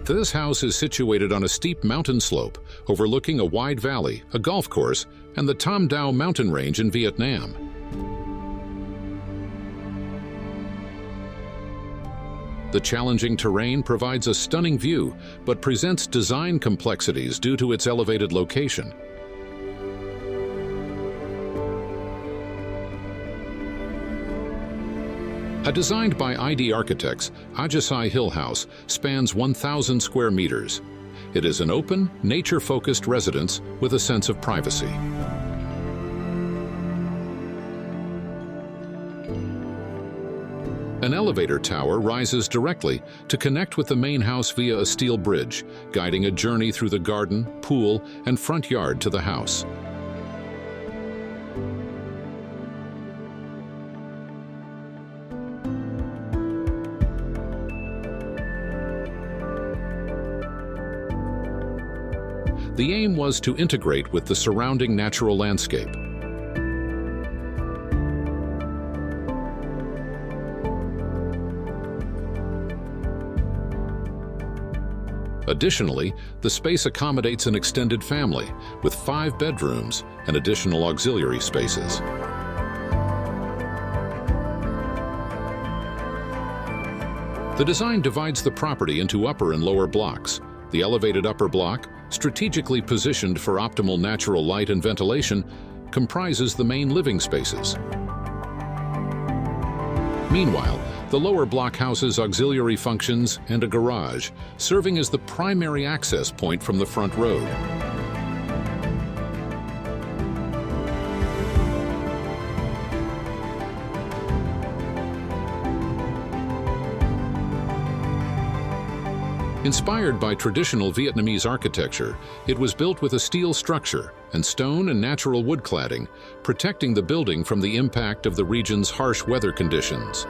This house is situated on a steep mountain slope, overlooking a wide valley, a golf course, and the Tam Dao mountain range in Vietnam. The challenging terrain provides a stunning view, but presents design complexities due to its elevated location. Designed by IDEE Architects, Ajisai Hill House spans 1,000 square meters. It is an open, nature-focused residence with a sense of privacy. An elevator tower rises directly to connect with the main house via a steel bridge, guiding a journey through the garden, pool, and front yard to the house. The aim was to integrate with the surrounding natural landscape. Additionally, the space accommodates an extended family with 5 bedrooms and additional auxiliary spaces. The design divides the property into upper and lower blocks. The elevated upper block, strategically positioned for optimal natural light and ventilation, comprises the main living spaces. Meanwhile, the lower block houses auxiliary functions and a garage, serving as the primary access point from the front road. Inspired by traditional Vietnamese architecture, it was built with a steel structure and stone and natural wood cladding, protecting the building from the impact of the region's harsh weather conditions.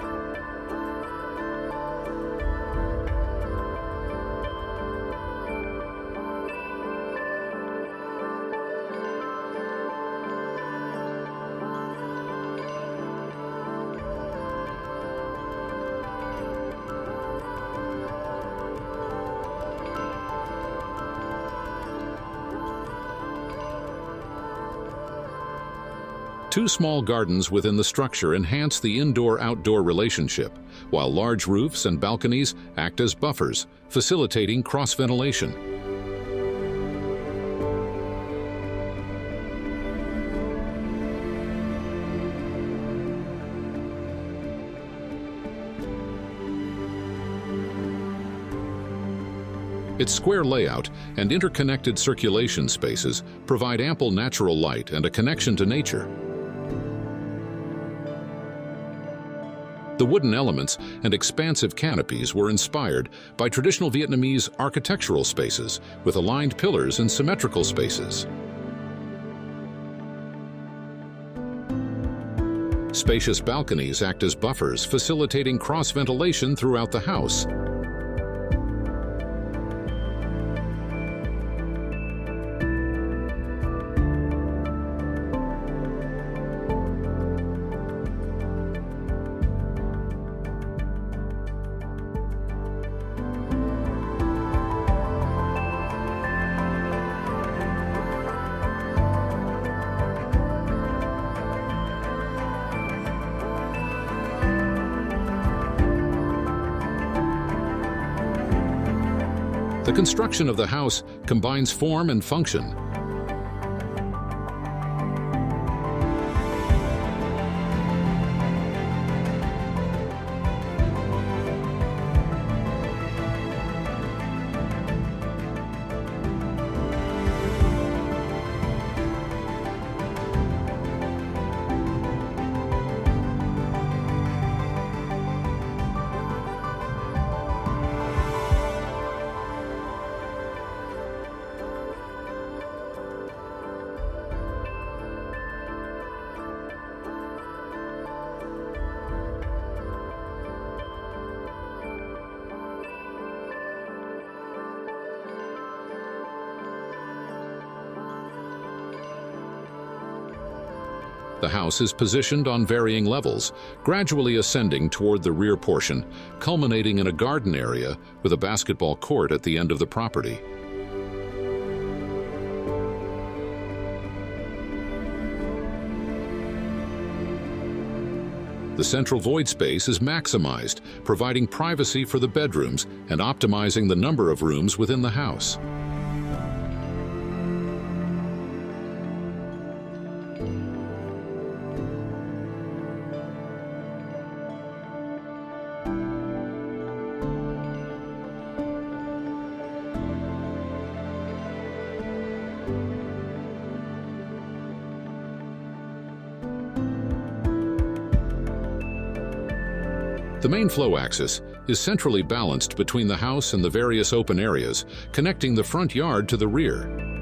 Two small gardens within the structure enhance the indoor-outdoor relationship, while large roofs and balconies act as buffers, facilitating cross-ventilation. Its square layout and interconnected circulation spaces provide ample natural light and a connection to nature. The wooden elements and expansive canopies were inspired by traditional Vietnamese architectural spaces with aligned pillars and symmetrical spaces. Spacious balconies act as buffers, facilitating cross-ventilation throughout the house. The construction of the house combines form and function. The house is positioned on varying levels, gradually ascending toward the rear portion, culminating in a garden area with a basketball court at the end of the property. The central void space is maximized, providing privacy for the bedrooms and optimizing the number of rooms within the house. The main flow axis is centrally balanced between the house and the various open areas, connecting the front yard to the rear.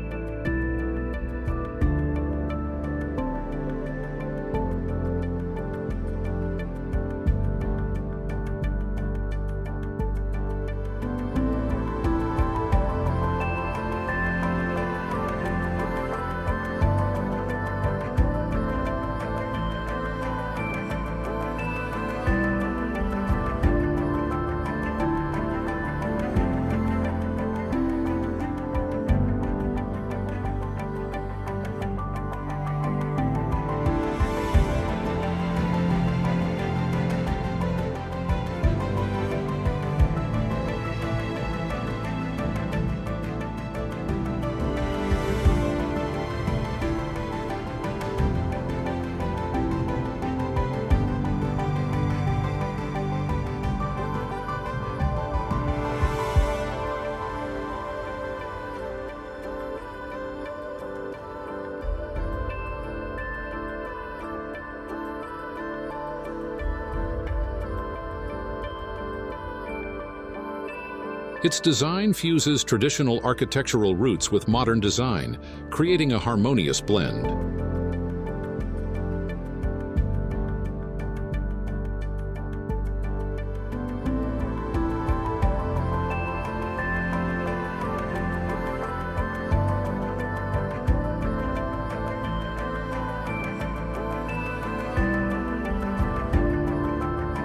Its design fuses traditional architectural roots with modern design, creating a harmonious blend.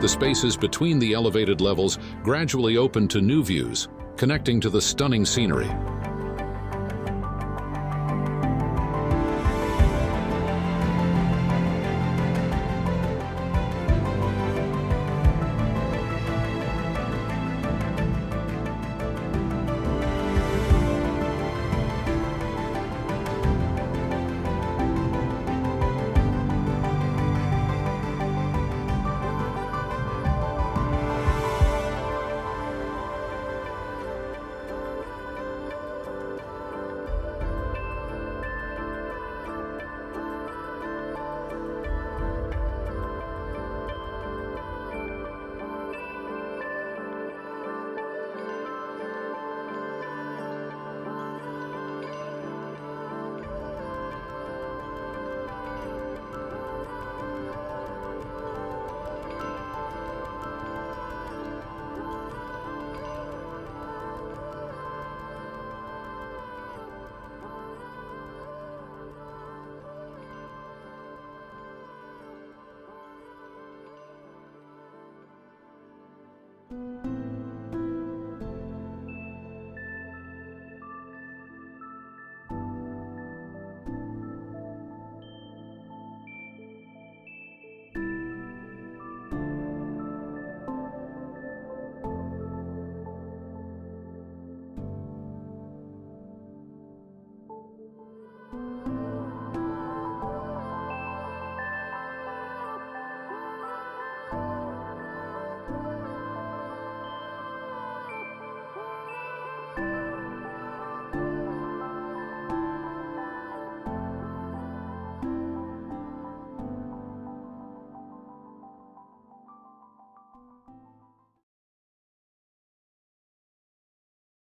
The spaces between the elevated levels gradually open to new views, connecting to the stunning scenery.